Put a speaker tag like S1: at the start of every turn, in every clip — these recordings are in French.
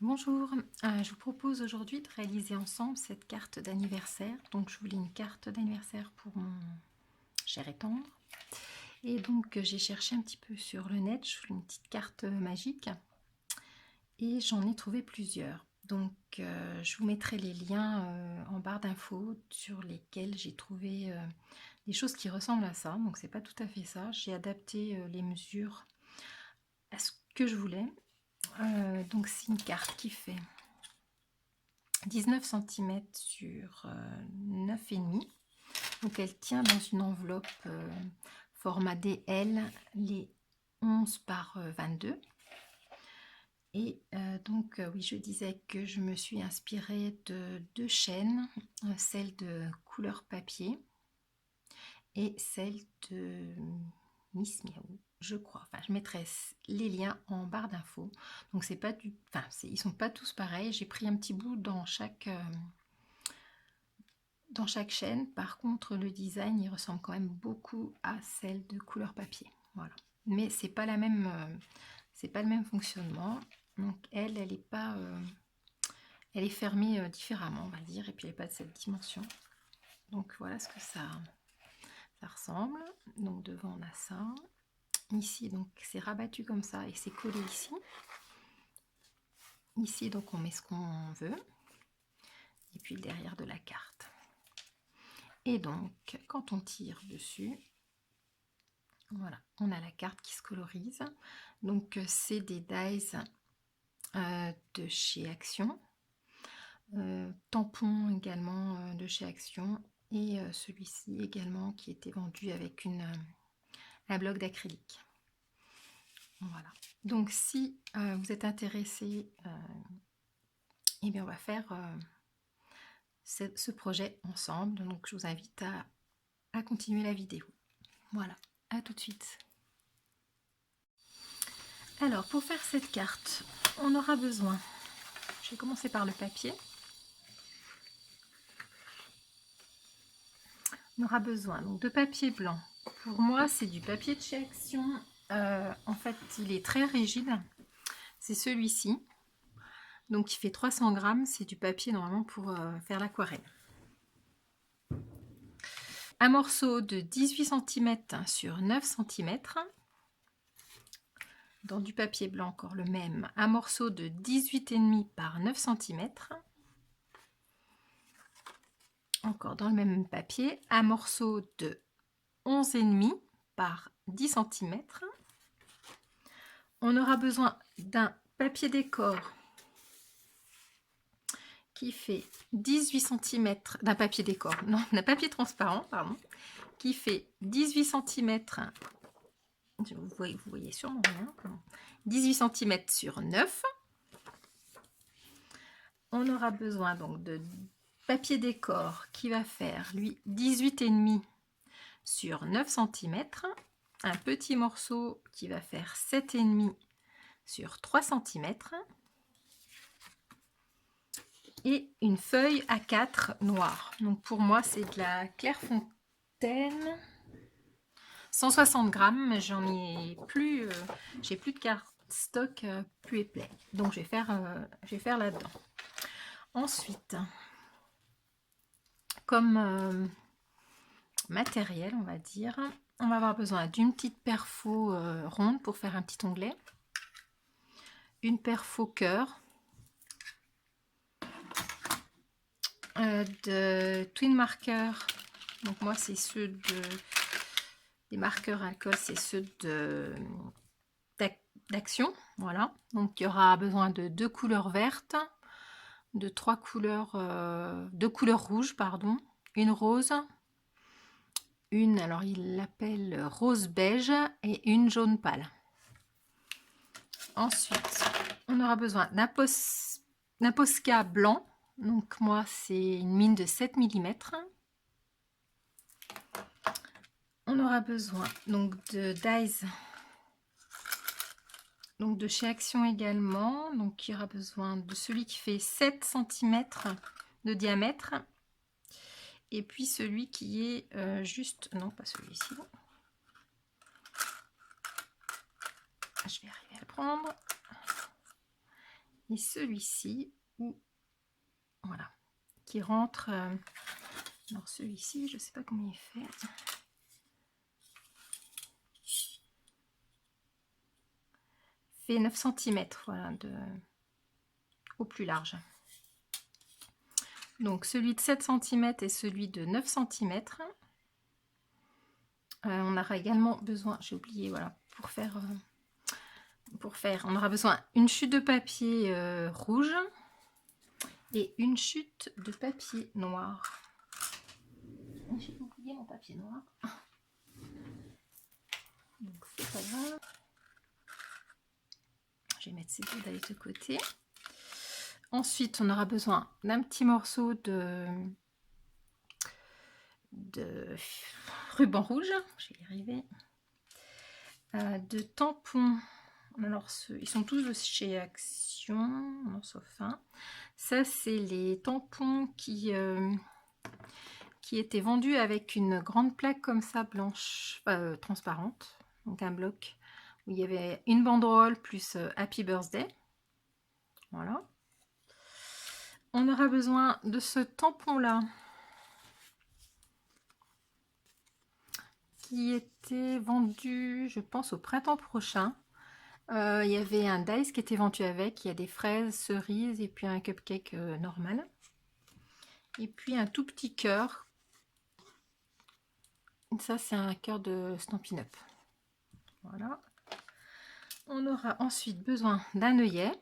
S1: Bonjour, je vous propose aujourd'hui de réaliser ensemble cette carte d'anniversaire. Donc je voulais une carte d'anniversaire pour mon cher et tendre. Et donc j'ai cherché un petit peu sur le net, je voulais une petite carte magique. Et j'en ai trouvé plusieurs. Donc je vous mettrai les liens en barre d'infos sur lesquels j'ai trouvé des choses qui ressemblent à ça. Donc c'est pas tout à fait ça. J'ai adapté les mesures à ce que je voulais. Donc c'est une carte qui fait 19 cm sur 9,5. Donc elle tient dans une enveloppe format DL, les 11 par 22. Et oui, je disais que je me suis inspirée de deux chaînes, celle de couleur papier et celle de Miss Miaou, je crois. Enfin, je mettrai les liens en barre d'infos. Donc c'est pas du, enfin, ils sont pas tous pareils. J'ai pris un petit bout dans chaque chaîne. Par contre, le design, il ressemble quand même beaucoup à celle de couleur papier. Voilà. Mais c'est pas la même, c'est pas le même fonctionnement. Donc elle est pas, elle est fermée différemment, on va dire, et puis elle n'est pas de cette dimension. Donc voilà ce que ça ressemble. Donc devant on a ça. Ici donc c'est rabattu comme ça et c'est collé ici. Ici donc on met ce qu'on veut. Et puis le derrière de la carte. Et donc quand on tire dessus, voilà, on a la carte qui se colorise. Donc c'est des dies de chez Action. Tampon également de chez Action. Et celui-ci également qui était vendu avec un bloc d'acrylique. Voilà. Donc si vous êtes intéressé, eh bien on va faire ce projet ensemble. Donc je vous invite à continuer la vidéo. Voilà, à tout de suite. Alors pour faire cette carte, on aura besoin, je vais commencer par le papier. On aura besoin donc de papier blanc. Pour moi, c'est du papier de chez Action. En fait, il est très rigide. C'est celui-ci. Donc, il fait 300 grammes. C'est du papier normalement pour faire l'aquarelle. Un morceau de 18 cm sur 9 cm. Dans du papier blanc, encore le même. Un morceau de 18,5 par 9 cm. Encore dans le même papier. Un morceau de 11,5 par 10 cm. On aura besoin d'un papier décor qui fait 18 cm, d'un papier décor, non, d'un papier transparent, pardon, qui fait 18 cm, vous voyez sûrement rien, 18 cm sur 9. On aura besoin donc de papier décor qui va faire, lui, 18,5 sur 9 cm. Un petit morceau qui va faire 7,5 sur 3 cm. Et une feuille A4 noire. Donc pour moi, c'est de la Clairefontaine. 160 grammes, mais j'en ai plus, j'ai plus de cardstock plus épais. Donc je vais faire là-dedans. Ensuite, comme matériel, on va dire, on va avoir besoin d'une petite perfo ronde pour faire un petit onglet. Une perfo cœur. De twin marker. Donc moi, c'est ceux de... Les marqueurs alcool, c'est ceux d'Action. Voilà. Donc il y aura besoin de 2 couleurs vertes, de 3 couleurs, 2 couleurs rouges, pardon, une rose, une, alors il l'appelle rose beige et une jaune pâle. Ensuite, on aura besoin d'un Posca blanc. Donc moi, c'est une mine de 7 mm. On aura besoin donc de dies, donc de chez Action également. Donc il y aura besoin de celui qui fait 7 cm de diamètre. Et puis celui qui est juste, non pas celui-ci. Je vais arriver à le prendre. et celui-ci, où voilà, qui rentre. Alors celui-ci, je sais pas combien il fait. Fait 9 cm, voilà, au plus large. Donc celui de 7 cm et celui de 9 cm. On aura également besoin, j'ai oublié, voilà, pour faire, on aura besoin une chute de papier rouge et une chute de papier noir. J'ai oublié mon papier noir. Donc c'est pas grave. Je vais mettre ces deux d'aller de côté. Ensuite, on aura besoin d'un petit morceau de ruban rouge. Je vais y arriver. De tampons. Alors, ils sont tous de chez Action, non, sauf un. Ça, c'est les tampons qui étaient vendus avec une grande plaque comme ça, blanche, transparente. Donc un bloc où il y avait une banderole plus Happy Birthday. Voilà. On aura besoin de ce tampon-là, qui était vendu, je pense, au printemps prochain. Il y avait un dice qui était vendu avec. Il y a des fraises, cerises et puis un cupcake normal. Et puis un tout petit cœur. Ça, c'est un cœur de Stampin' Up. Voilà. On aura ensuite besoin d'un œillet.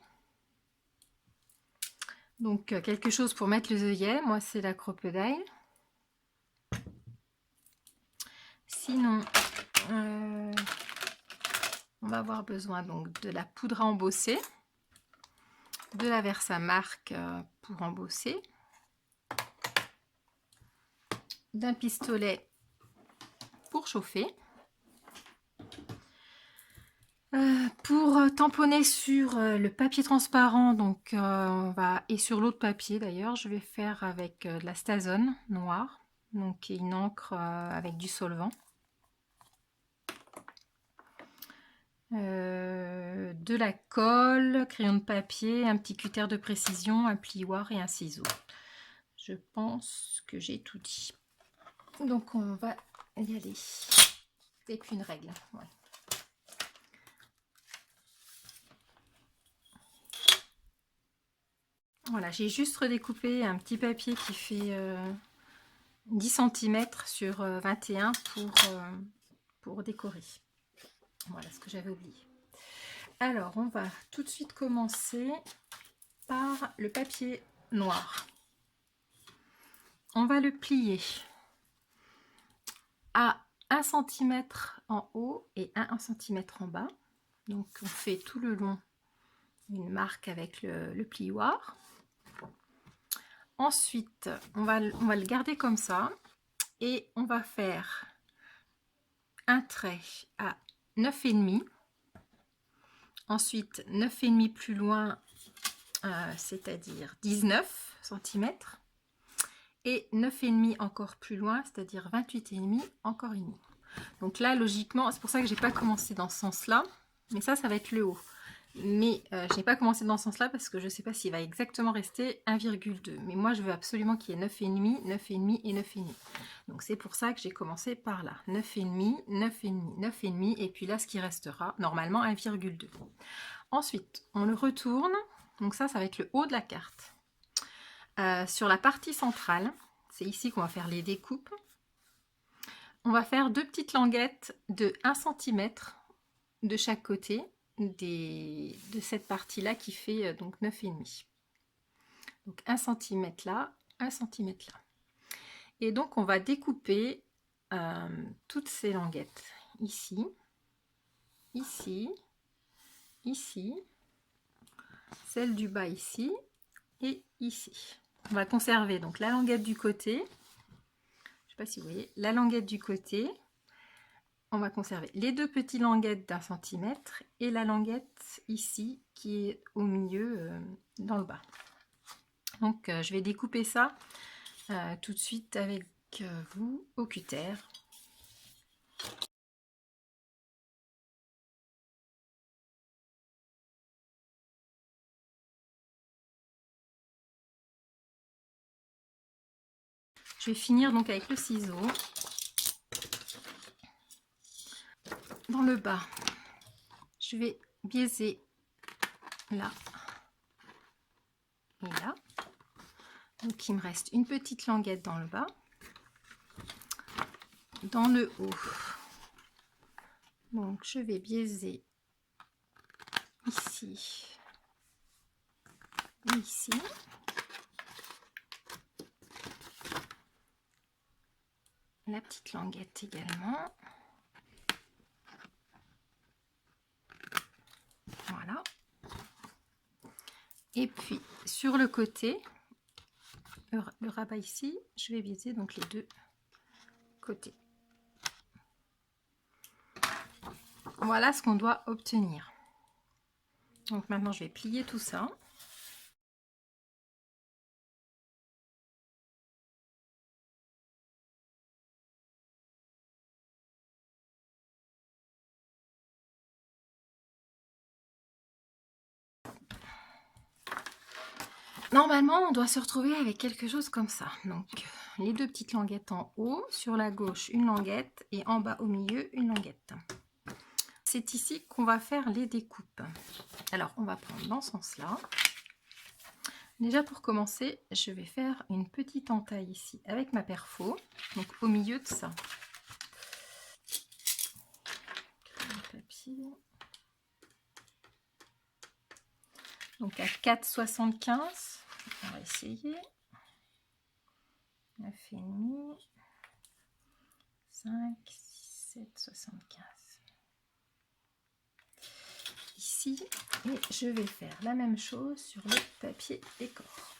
S1: Donc, quelque chose pour mettre les œillets. Moi, c'est la crocodile. Sinon, on va avoir besoin donc de la poudre à embosser, de la Versamark pour embosser, d'un pistolet pour chauffer, pour tamponner sur le papier transparent, donc et sur l'autre papier d'ailleurs, je vais faire avec de la Stazone noire, donc une encre avec du solvant. De la colle, crayon de papier, un petit cutter de précision, un plioir et un ciseau. Je pense que j'ai tout dit. Donc on va y aller. Et puis une règle. Ouais. Voilà, j'ai juste redécoupé un petit papier qui fait 10 cm sur 21 pour décorer. Voilà ce que j'avais oublié. Alors, on va tout de suite commencer par le papier noir. On va le plier à 1 cm en haut et 1 cm en bas. Donc, on fait tout le long une marque avec le plioir. Ensuite, on va le garder comme ça et on va faire un trait à 9,5. Ensuite, 9,5 plus loin, c'est-à-dire 19 cm. Et 9,5 encore plus loin, c'est-à-dire 28,5 encore une demi. Donc là, logiquement, c'est pour ça que j'ai pas commencé dans ce sens-là. Mais ça va être le haut. Mais je n'ai pas commencé dans ce sens-là parce que je ne sais pas s'il va exactement rester 1,2. Mais moi, je veux absolument qu'il y ait 9,5, 9,5 et 9,5. Donc c'est pour ça que j'ai commencé par là. 9,5, 9,5, 9,5. Et puis là, ce qui restera, normalement 1,2. Ensuite, on le retourne. Donc ça va être le haut de la carte. Sur la partie centrale, c'est ici qu'on va faire les découpes. On va faire deux petites languettes de 1 cm de chaque côté de cette partie-là qui fait donc 9,5. Donc 1 cm là, 1 cm là. Et donc on va découper toutes ces languettes ici, ici, ici, celle du bas ici et ici. On va conserver donc la languette du côté. Je ne sais pas si vous voyez, la languette du côté. On va conserver les deux petites languettes d'1 cm et la languette ici qui est au milieu dans le bas. Donc je vais découper ça tout de suite avec vous au cutter. Je vais finir donc avec le ciseau. Dans le bas, je vais biaiser là et là. Donc il me reste une petite languette dans le bas. Dans le haut, donc je vais biaiser ici et ici. La petite languette également. Voilà. Et puis sur le côté, le rabat ici, je vais biaiser donc les deux côtés. Voilà ce qu'on doit obtenir. Donc maintenant je vais plier tout ça. Normalement, on doit se retrouver avec quelque chose comme ça. Donc, les deux petites languettes en haut, sur la gauche, une languette, et en bas au milieu, une languette. C'est ici qu'on va faire les découpes. Alors, on va prendre dans ce sens-là. Déjà, pour commencer, je vais faire une petite entaille ici avec ma perfo, donc au milieu de ça. Le papier. Donc, à 4,75. On va essayer. 9,5. 5, 6, 7, 75. Ici, et je vais faire la même chose sur le papier décor.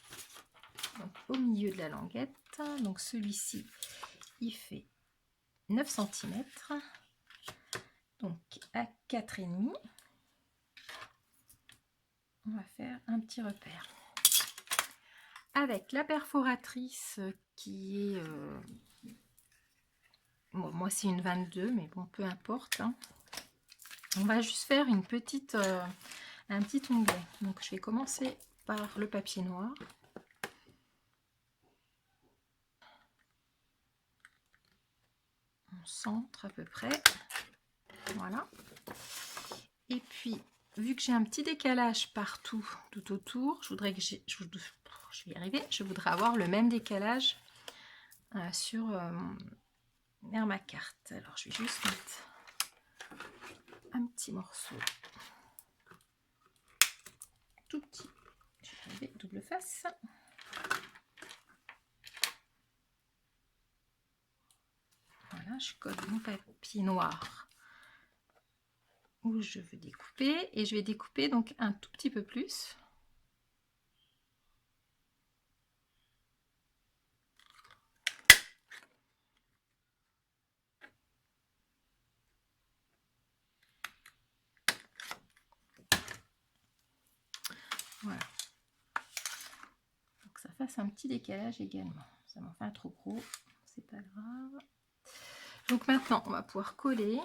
S1: Donc, au milieu de la languette, donc celui-ci, il fait 9 cm. Donc, à 4,5. On va faire un petit repère. Avec la perforatrice qui est... bon, moi, c'est une 22, mais bon, peu importe. Hein. On va juste faire une petite, un petit onglet. Donc, je vais commencer par le papier noir. On centre à peu près. Voilà. Et puis, vu que j'ai un petit décalage partout, tout autour, je voudrais que je vais y arriver. Je voudrais avoir le même décalage sur vers ma carte. Alors, je vais juste mettre un petit morceau tout petit. Je vais arriver double face. Voilà, je colle mon papier noir où je veux découper et je vais découper donc un tout petit peu plus. Voilà. Donc ça fasse un petit décalage également. Ça m'en fait un trop gros, c'est pas grave. Donc maintenant, on va pouvoir coller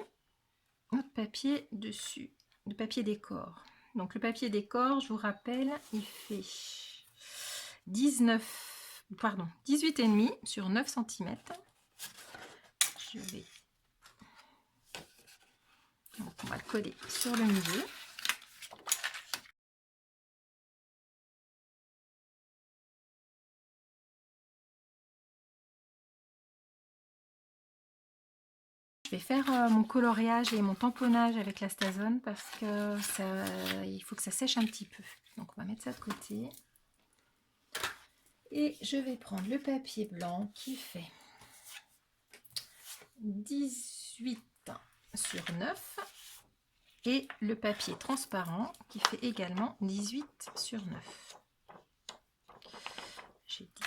S1: notre papier dessus, le papier décor. Donc le papier décor, je vous rappelle, il fait 18,5 sur 9 cm. Je vais... Donc on va le coller sur le milieu. Je vais faire mon coloriage et mon tamponnage avec la Stazone parce que il faut que ça sèche un petit peu. Donc on va mettre ça de côté. Et je vais prendre le papier blanc qui fait 18 sur 9 et le papier transparent qui fait également 18 sur 9. J'ai dit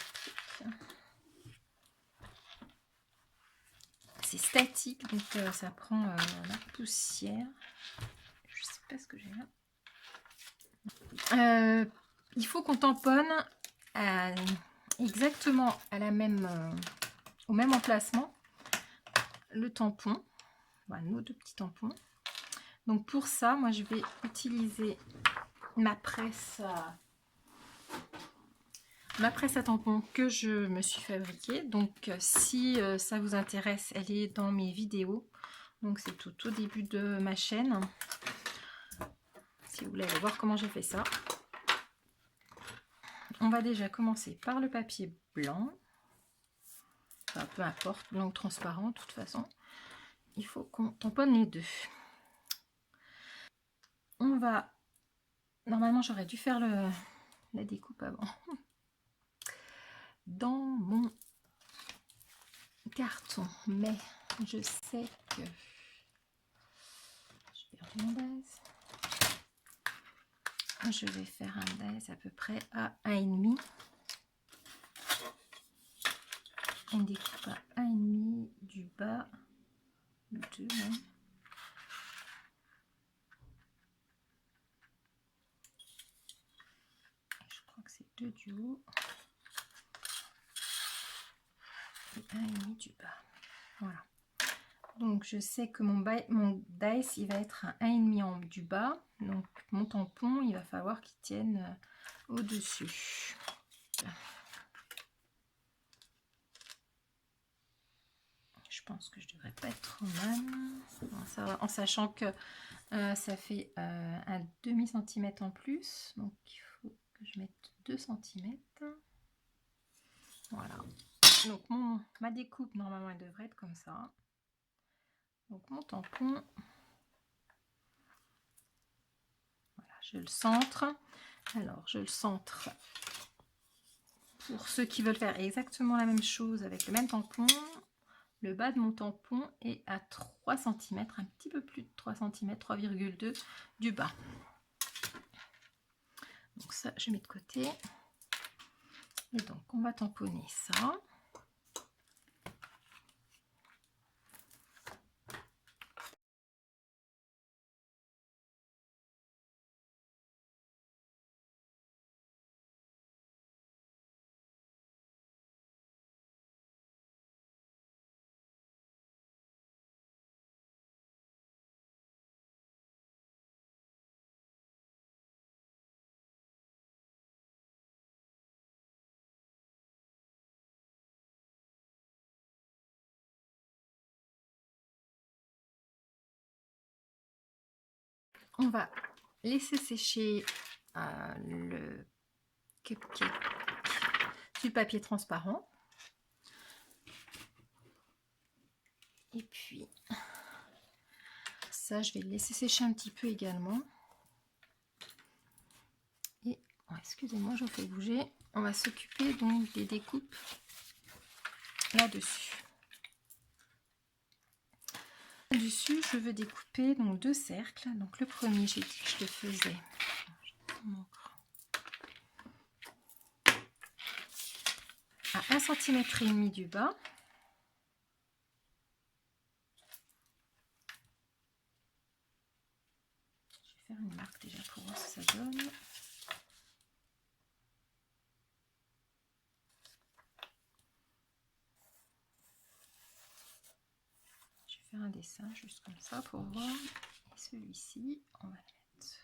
S1: c'est statique, donc ça prend la poussière. Je sais pas ce que j'ai là. Il faut qu'on tamponne exactement à la même, au même emplacement le tampon. Voilà, nos deux petits tampons. Donc pour ça, moi je vais utiliser ma presse ma presse à tampons que je me suis fabriquée. Donc si ça vous intéresse, elle est dans mes vidéos. Donc c'est tout au début de ma chaîne. Si vous voulez aller voir comment j'ai fait ça. On va déjà commencer par le papier blanc. Enfin, peu importe, blanc ou transparent, de toute façon. Il faut qu'on tamponne les deux. On va... Normalement, j'aurais dû faire la découpe avant. Dans mon carton, mais je sais que... Je perds mon dies. Je vais faire un dies à peu près à 1,5. Une découpe à 1,5 du bas. Le 2 même. Je crois que c'est 2 du haut. Et 1,5 du bas. Voilà. Donc je sais que mon dice il va être à 1,5 du bas. Donc mon tampon il va falloir qu'il tienne au-dessus. Je pense que je devrais pas être trop mal. Bon, ça va, en sachant que ça fait un demi-centimètre en plus. Donc il faut que je mette 2 cm. Voilà. Donc ma découpe normalement elle devrait être comme ça. Donc mon tampon. Voilà, je le centre. Alors je le centre. Pour ceux qui veulent faire exactement la même chose avec le même tampon, le bas de mon tampon est à 3 cm, un petit peu plus de 3 cm, 3,2 du bas. Donc ça, je mets de côté. Et donc, on va tamponner ça. On va laisser sécher le cupcake du papier transparent. Et puis, ça, je vais le laisser sécher un petit peu également. Et, oh, excusez-moi, je vous fais bouger. On va s'occuper donc des découpes là-dessus. Dessus, je veux découper donc 2 cercles. Donc le premier, j'ai dit que je le faisais à 1,5 cm du bas. Je vais faire une marque déjà pour voir ce que ça donne. Je vais faire un dessin juste comme ça pour voir. Et celui-ci, on va le mettre.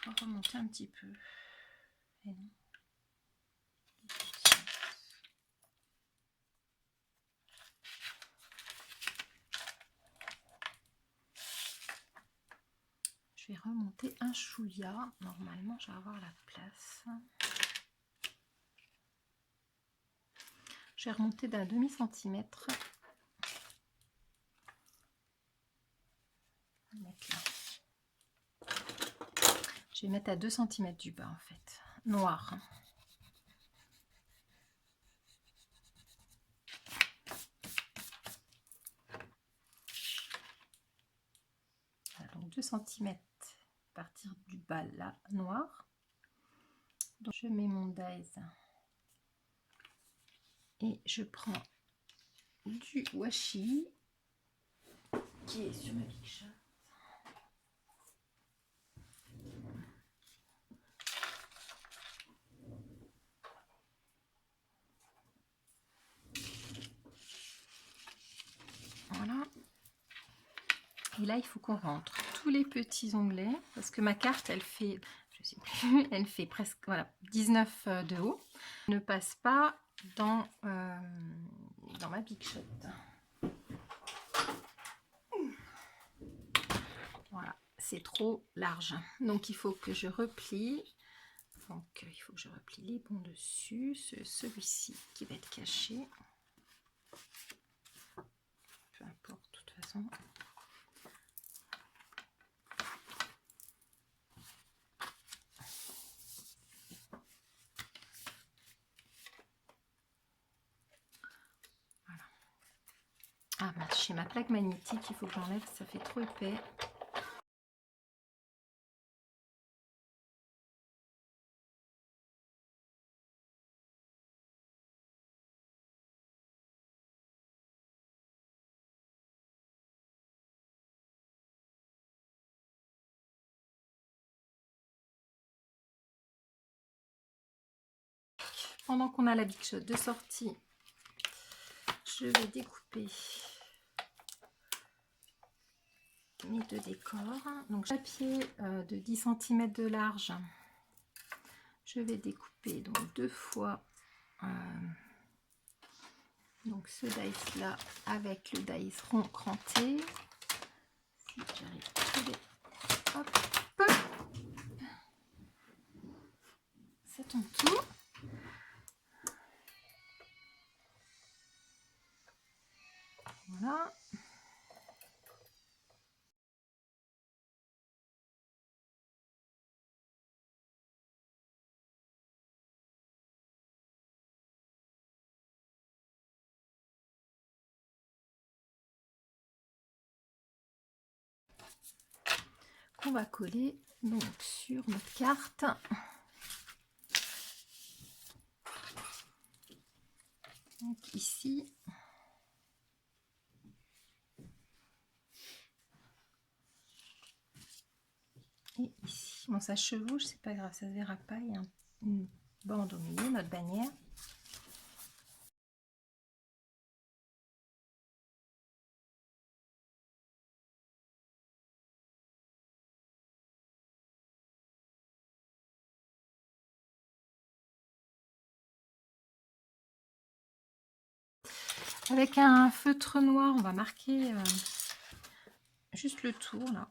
S1: On va remonter un petit peu. Et non. Je vais remonter un chouïa. Normalement, je vais avoir la place. Je vais remonter d'un demi-centimètre. Je vais mettre à 2 cm du bas en fait. Noir. Voilà, donc 2 cm à partir du bas là, noir. Donc je mets mon dies et je prends du washi qui est sur ma Big Shot. Voilà. Et là, il faut qu'on rentre tous les petits onglets parce que ma carte, elle fait, je sais plus, elle fait presque voilà, 19 de haut, ne passe pas dans ma Big Shot. Voilà, c'est trop large. Donc il faut que je replie. Donc il faut que je replie les bons dessus. Celui-ci qui va être caché. Peu importe, de toute façon. Voilà. Ah, chez ma plaque magnétique, il faut que j'enlève, ça fait trop épais. Pendant qu'on a la Big Shot de sortie, je vais découper mes deux décors. Donc papier de 10 cm de large, je vais découper donc 2 fois donc ce dice là avec le dice rond cranté. Si j'arrive à trouver, hop, ça tombe tout. Voilà. On va coller donc sur notre carte. Donc ici. Et ici. Bon, ça chevauche, c'est pas grave, ça se verra pas. Il y a une bande au milieu, notre bannière. Avec un feutre noir, on va marquer juste le tour là,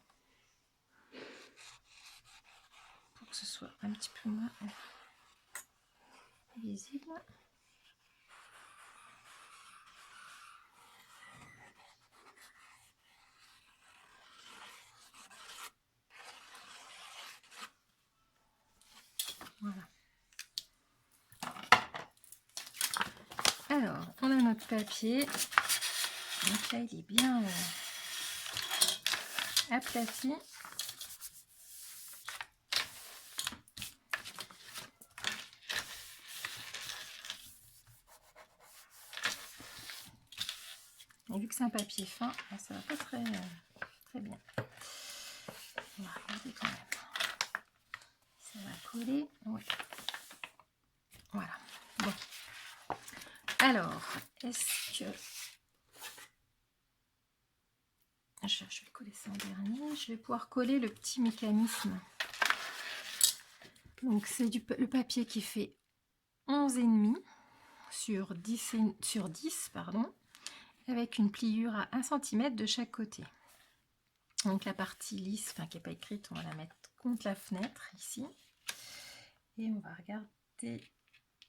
S1: pour que ce soit un petit peu moins visible. Voilà. Alors, on a notre papier. Donc là, il est bien aplati. Et vu que c'est un papier fin, ça va pas très bien. On va regarder quand même. Ça va coller. Oui. Voilà. Bon. Alors, est-ce que... Je vais coller ça en dernier. Je vais pouvoir coller le petit mécanisme. Donc, c'est le papier qui fait 11,5 sur 10, pardon, avec une pliure à 1 cm de chaque côté. Donc, la partie lisse, enfin qui n'est pas écrite, on va la mettre contre la fenêtre ici. Et on va regarder,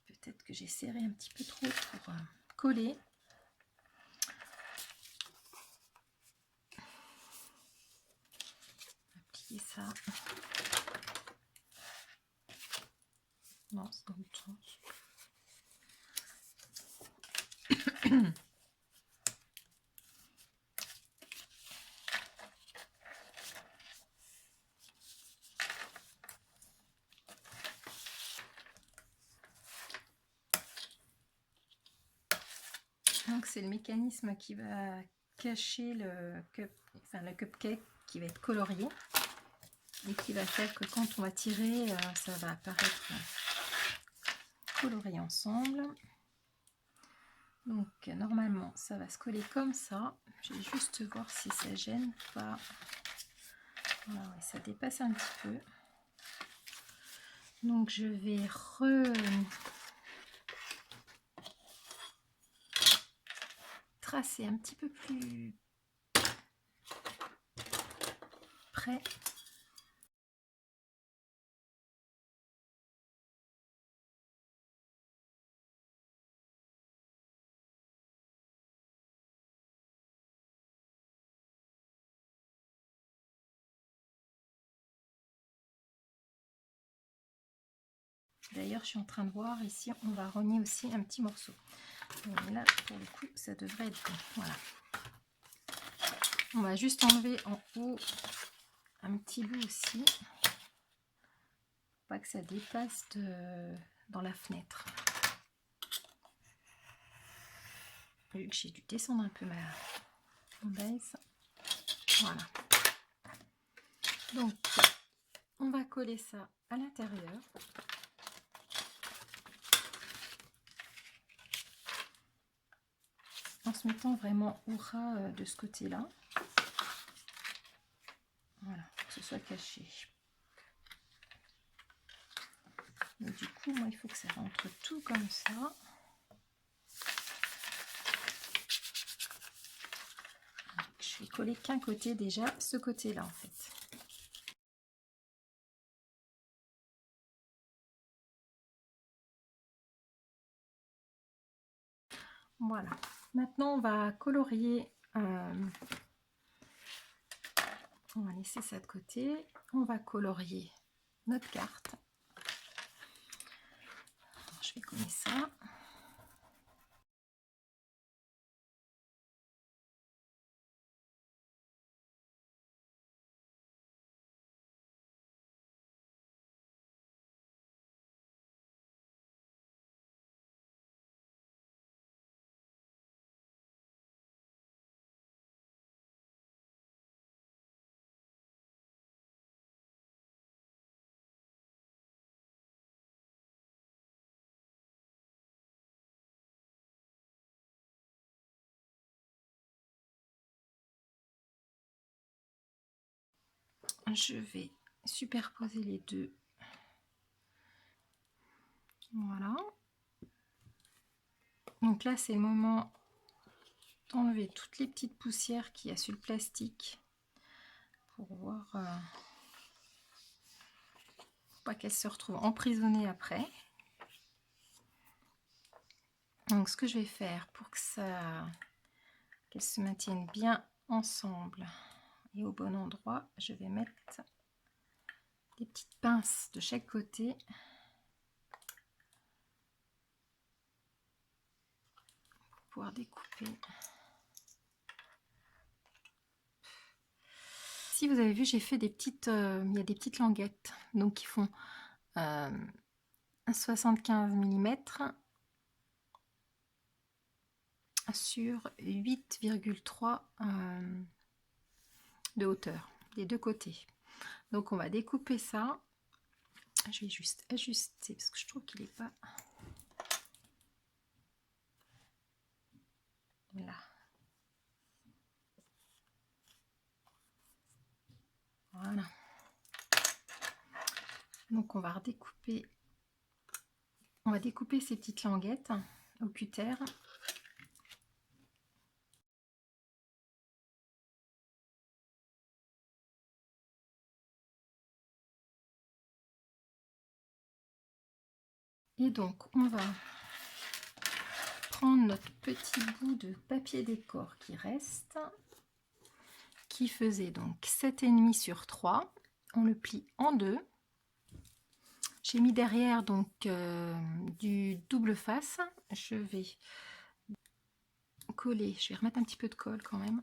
S1: peut-être que j'ai serré un petit peu trop pour coller. Appliquer ça. Non, c'est dans l'autre sens. Donc c'est le mécanisme qui va cacher le cupcake qui va être colorié et qui va faire que quand on va tirer, ça va apparaître coloré ensemble. Donc normalement ça va se coller comme ça. Je vais juste voir si ça gêne pas. Voilà, ouais, ça dépasse un petit peu. Donc je vais tracer un petit peu plus près. D'ailleurs, je suis en train de voir ici, on va rogner aussi un petit morceau. Et là, pour le coup, ça devrait être bon. Voilà. On va juste enlever en haut un petit bout aussi, pour pas que ça dépasse dans la fenêtre. Vu que j'ai dû descendre un peu ma base. Voilà. Donc, on va coller ça à l'intérieur. En se mettant vraiment au ras de ce côté-là. Voilà, pour que ce soit caché. Donc, du coup, moi, il faut que ça rentre tout comme ça. Je vais coller qu'un côté déjà, ce côté-là en fait. Voilà. Maintenant, on va colorier. On va laisser ça de côté. On va colorier notre carte. Alors, je vais coller ça. Je vais superposer les deux. Voilà. Donc là, c'est le moment d'enlever toutes les petites poussières qu'il y a sur le plastique pour voir pas qu'elles se retrouvent emprisonnées après. Donc ce que je vais faire pour que qu'elles se maintiennent bien ensemble et au bon endroit, je vais mettre des petites pinces de chaque côté pour pouvoir découper. Si vous avez vu, j'ai fait des petites, il y a des petites languettes donc qui font 75 mm sur 8,3 de hauteur des deux côtés. Donc on va découper ça. Je vais juste ajuster parce que je trouve qu'il n'est pas là. Voilà. Donc on va redécouper. On va découper ces petites languettes au cutter. Et donc on va prendre notre petit bout de papier décor qui reste, qui faisait donc 7,5 sur 3. On le plie en deux. J'ai mis derrière donc du double face. Je vais coller, je vais remettre un petit peu de colle quand même.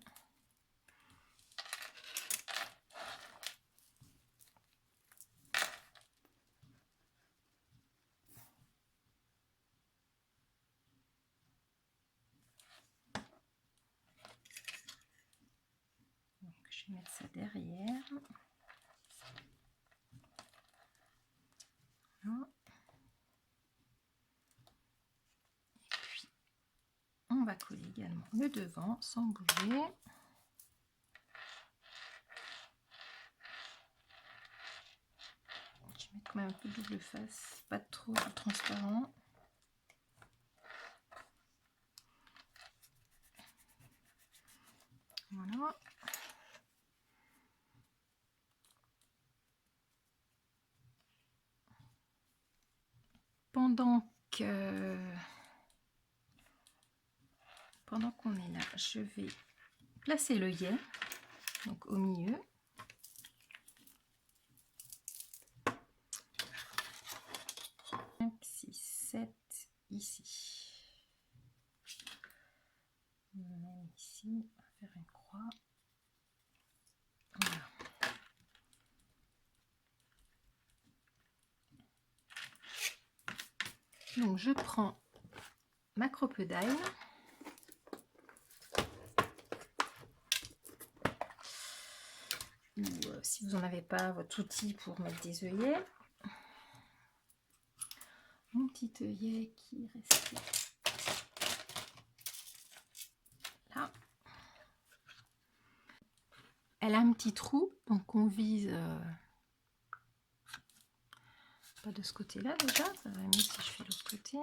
S1: Donc, je vais mettre ça derrière. Voilà. Et puis, on va coller également le devant sans bouger. Je vais mettre quand même un peu double face, pas trop transparent. Voilà. Pendant qu'on est là, je vais placer l'œillet, donc au milieu. Ici. Même ici, on va faire une croix. Voilà. Donc je prends ma crocodile. Ou si vous n'en avez pas, votre outil pour mettre des œillets. Mon petit œillet qui reste là. Elle a un petit trou, donc on vise pas de ce côté-là déjà. Ça va mieux si je fais l'autre côté.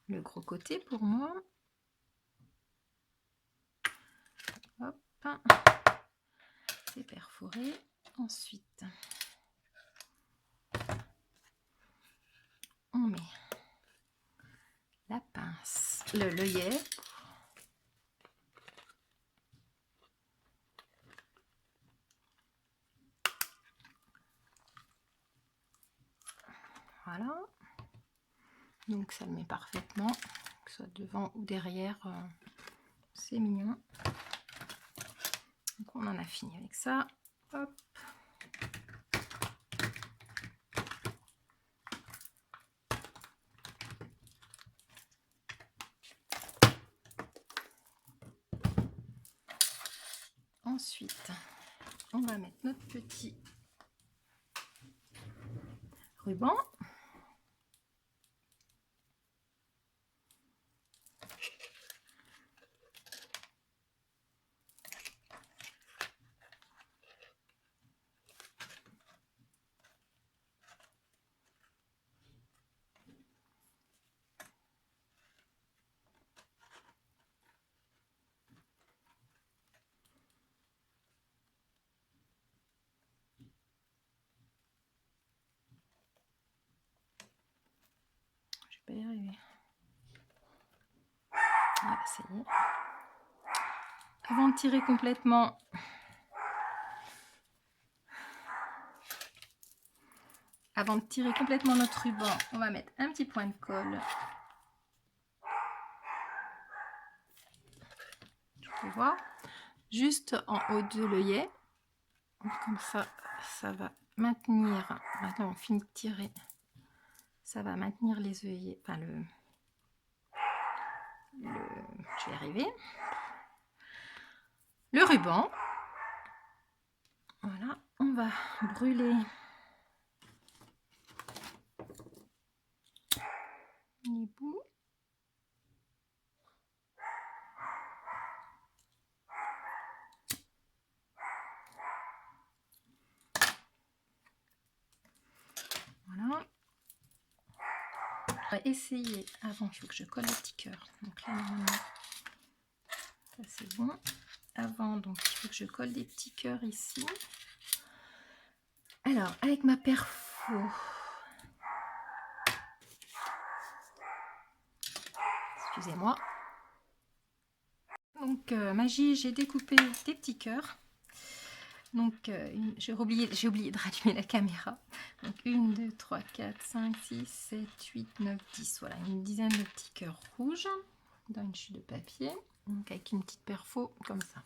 S1: Le gros côté pour moi. Hop, c'est perforé. Ensuite, on met la pince, l'œillet. Voilà. Donc ça le met parfaitement, que ce soit devant ou derrière. C'est mignon. Donc on en a fini avec ça. Hop. Ensuite, on va mettre notre petit ruban. Je vais pas y arriver. Voilà, ça y est. Avant de tirer complètement, notre ruban, on va mettre un petit point de colle. Tu peux voir, juste en haut de l'œillet. Comme ça, ça va maintenir. Maintenant, on finit de tirer. Ça va maintenir les œillets. Enfin, je vais y arriver. Le ruban. Voilà, on va brûler les bouts. Voilà. On va essayer avant, il faut que je colle les petits cœurs. Donc là, normalement, ça c'est bon. Avant, donc il faut que je colle des petits cœurs ici. Alors, avec ma perfo, excusez-moi. Donc, magie, j'ai découpé des petits cœurs. Donc, j'ai oublié de rallumer la caméra. Donc, 1, 2, 3, 4, 5, 6, 7, 8, 9, 10. Voilà, une dizaine de petits cœurs rouges dans une chute de papier. Donc, avec une petite perfo comme ça.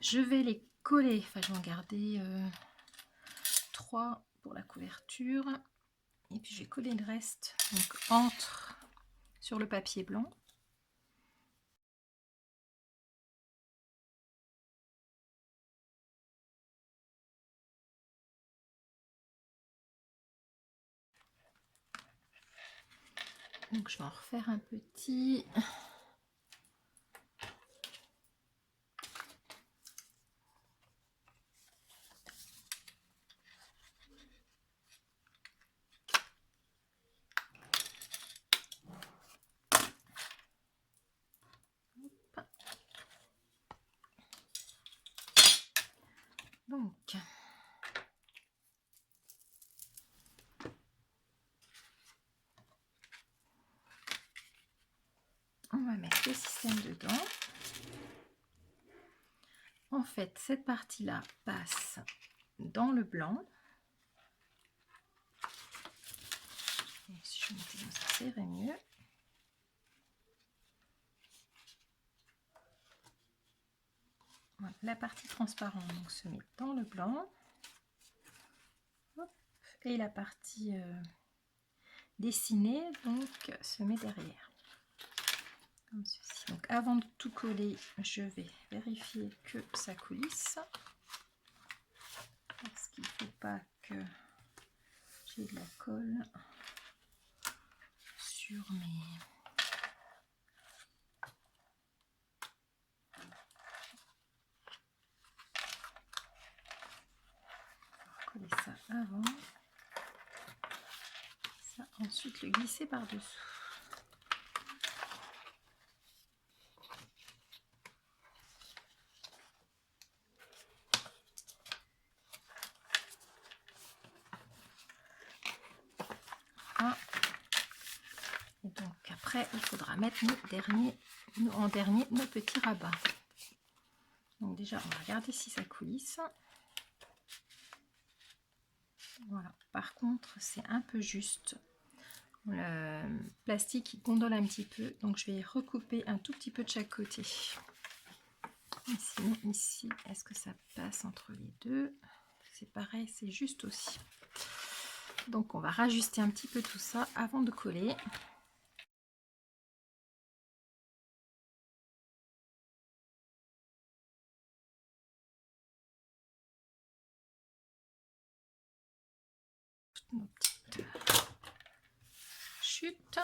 S1: Je vais les coller. Enfin, je vais en garder 3 pour la couverture. Et puis, je vais coller le reste. Donc, sur le papier blanc. Donc je vais en refaire un petit. le système dedans. En fait, cette partie-là passe dans le blanc. Et si je mettais comme ça, ça irait mieux. Voilà, la partie transparente donc, se met dans le blanc. Hop, et la partie dessinée donc, se met derrière. Comme ceci. Donc avant de tout coller, je vais vérifier que ça coulisse. Parce qu'il ne faut pas que j'ai de la colle sur mes... Coller ça avant. Ça, ensuite le glisser par-dessous. Ah. Et donc après, il faudra mettre en dernier nos petits rabats. Donc déjà, on va regarder si ça coulisse. Voilà. Par contre, c'est un peu juste. Le plastique il gondole un petit peu, donc je vais recouper un tout petit peu de chaque côté. Et sinon ici, est-ce que ça passe entre les deux? C'est pareil, c'est juste aussi. Donc on va rajuster un petit peu tout ça avant de coller. Nos petites chutes.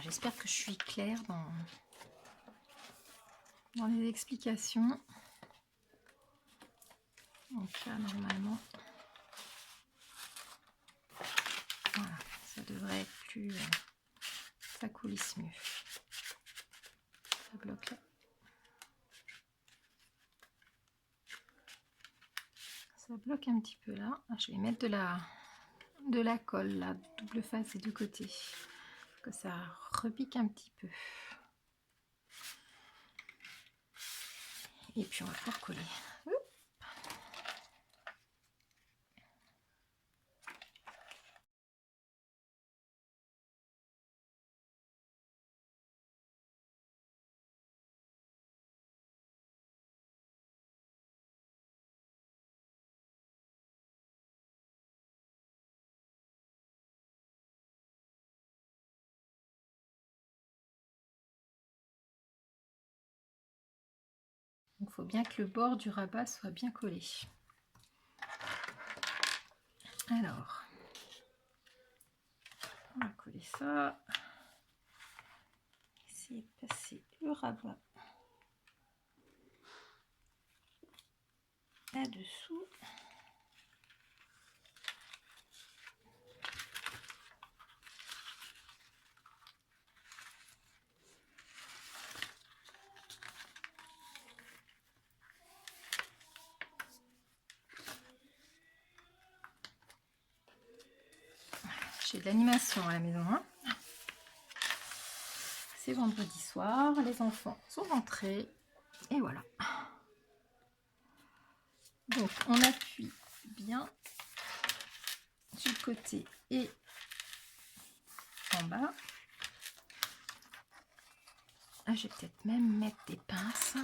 S1: J'espère que je suis claire dans les explications. Donc là, normalement, voilà, ça devrait être plus... ça coulisse mieux. Ça bloque là. Ça bloque un petit peu là. Je vais mettre de la colle là, double face des deux côtés. Que ça repique un petit peu. Et puis on va pouvoir coller. Il faut bien que le bord du rabat soit bien collé. Alors, on va coller ça. Essayer de passer le rabat là-dessous. J'ai de l'animation à la maison. Hein. C'est vendredi soir, les enfants sont rentrés. Et voilà. Donc on appuie bien du côté et en bas. Ah, je vais peut-être même mettre des pinces.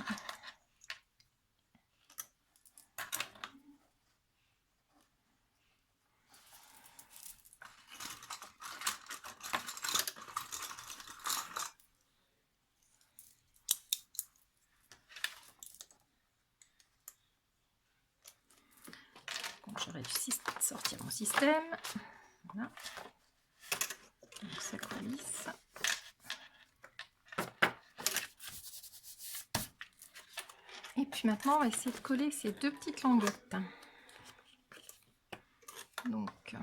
S1: Donc je réussis à sortir mon système. Voilà. Donc ça coulisse. Et puis puis maintenant, on va essayer de coller ces deux petites languettes. Donc,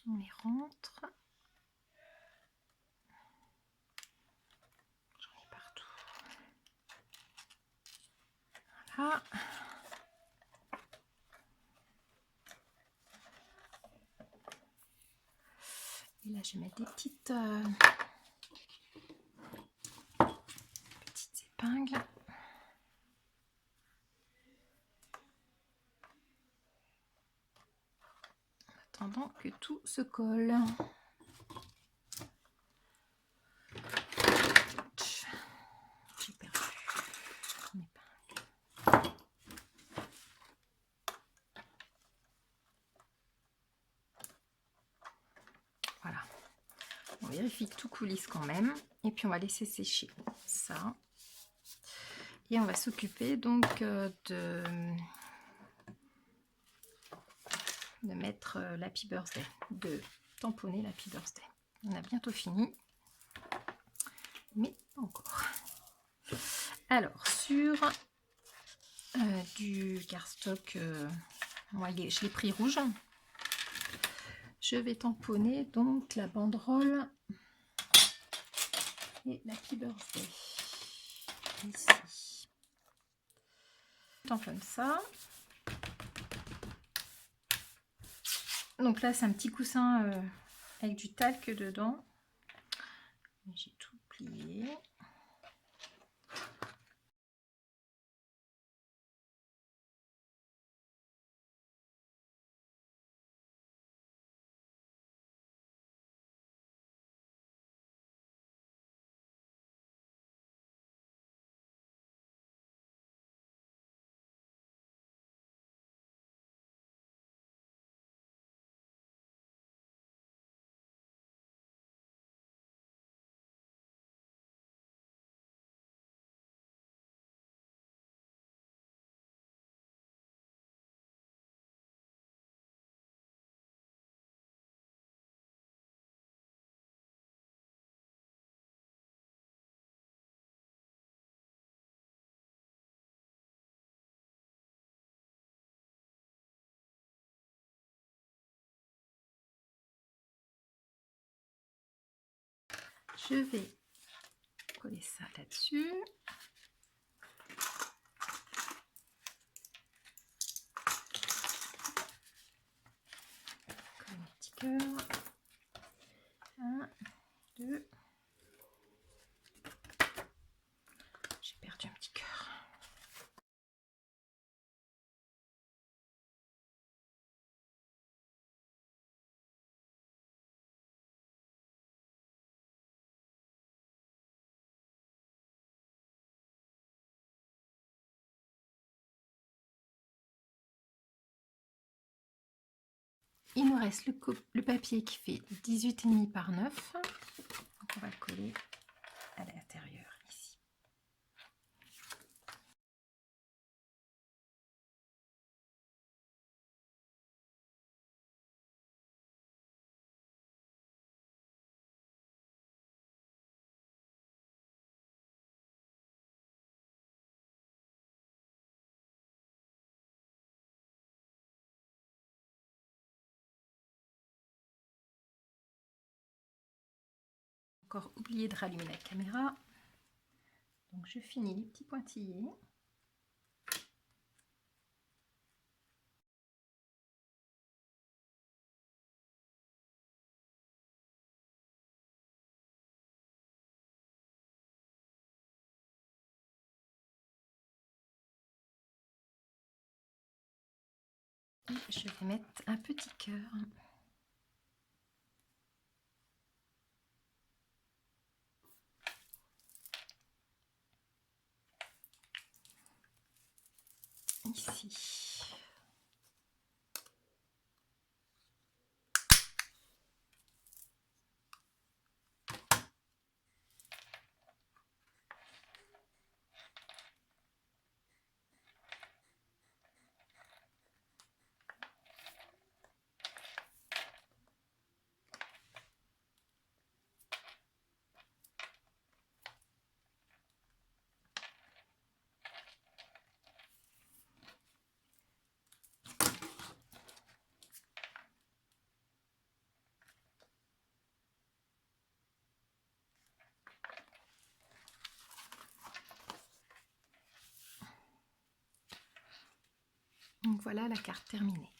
S1: on les rentre. J'en ai partout. Voilà. Et là, je vais mettre des petites épingles. En attendant que tout se colle. J'ai perdu mon épingle. Voilà. On vérifie que tout coulisse quand même. Et puis on va laisser sécher ça. Et on va s'occuper donc de mettre l'Happy Birthday, de tamponner l'Happy Birthday. On a bientôt fini, mais pas encore. Alors, sur du cardstock, moi, je l'ai pris rouge. Je vais tamponner donc la banderole et l'Happy Birthday. Ici. Je tamponne ça. Donc là, c'est un petit coussin avec du talc dedans. J'ai tout plié. Je vais coller ça là-dessus. Coller un petit cœur. 1, 2. J'ai perdu un petit cœur. Il nous reste le papier qui fait 18,5 par 9. Donc on va le coller à l'intérieur ici. Encore oublié de rallumer la caméra. Donc je finis les petits pointillés. Et je vais mettre un petit cœur. Ici. Donc voilà la carte terminée.